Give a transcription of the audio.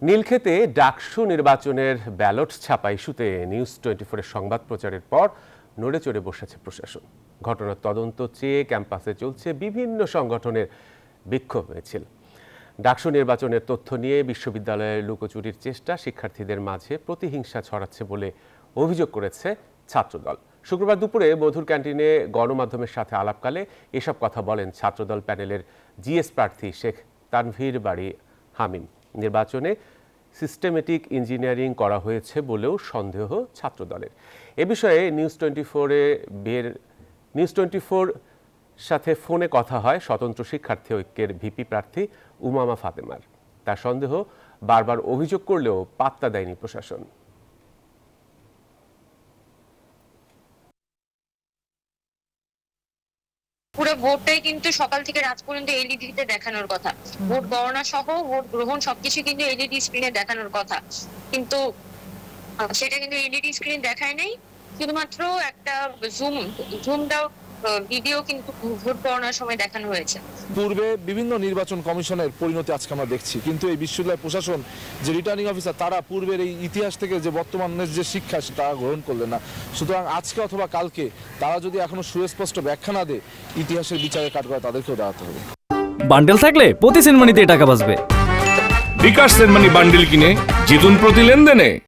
নীলক্ষেতে ডাকসু নির্বাচনের ব্যালট ছাপা ইস্যুতে নিউজ 24-এর সংবাদ প্রচারের পর নড়ে চড়ে বসেছে প্রশাসন। ঘটনার তদন্ত চেয়ে ক্যাম্পাসে চলছে বিভিন্ন সংগঠনের বিক্ষোভ মিছিল। ডাকসু নির্বাচনের তথ্য নিয়ে বিশ্ববিদ্যালয়ের লুকোচুরির চেষ্টা শিক্ষার্থীদের মাঝে প্রতিহিংসা ছড়াচ্ছে বলে অভিযোগ করেছে ছাত্রদল। শুক্রবার দুপুরে মধুর ক্যান্টিনে গণমাধ্যমের সাথে আলাপকালে এসব কথা বলেন ছাত্রদল প্যানেলের জিএস প্রার্থী শেখ তানভীর বাড়ি হামিম। নির্বাচনে সিস্টেমেটিক ইঞ্জিনিয়ারিং করা হয়েছে বলেও সন্দেহ ছাত্রদলের। এ বিষয়ে নিউজ 24 সাথে ফোনে কথা হয় স্বতন্ত্র শিক্ষার্থী ঐক্যের ভিপি প্রার্থী উমামা ফাতেমার। তার সন্দেহ বারবার অভিযোগ করলেও পাত্তা দেয়নি প্রশাসন। পুরো ভোটটাই কিন্তু সকাল থেকে রাত পর্যন্ত এলইডিতে দেখানোর কথা। ভোট গণনা সহ ভোট গ্রহণ সবকিছু কিন্তু এলইডি স্ক্রিনে দেখানোর কথা, কিন্তু সেটা কিন্তু এলইডি স্ক্রিনে দেখায় নাই। শুধুমাত্র একটা জুমড আউট ভিডিও কিন্তু ভোট গণনার সময় দেখানো হয়েছে। পূর্বে বিভিন্ন নির্বাচন কমিশনের পরিণতি আজকে আমরা দেখছি, কিন্তু এই বিশ্ববিদ্যালয় প্রশাসন যে রিটার্নিং অফিসার তারা পূর্বের এই ইতিহাস থেকে যে বর্তমানের যে শিক্ষা সেটা গ্রহণ করলেন না। সুতরাং আজকে অথবা কালকে তারা যদি এখনো সুস্পষ্ট ব্যাখ্যা না দেয়, ইতিহাসের বিচারে কাঠগড়ায় তাদেরকেও দাঁড়াতে হবে। বান্ডেল থাকলে প্রতি সেনমানিতে টাকা বাঁচবে। বিকাশ সেনমানি বান্ডেল কিনে জিতুন প্রতি লেনদেনে।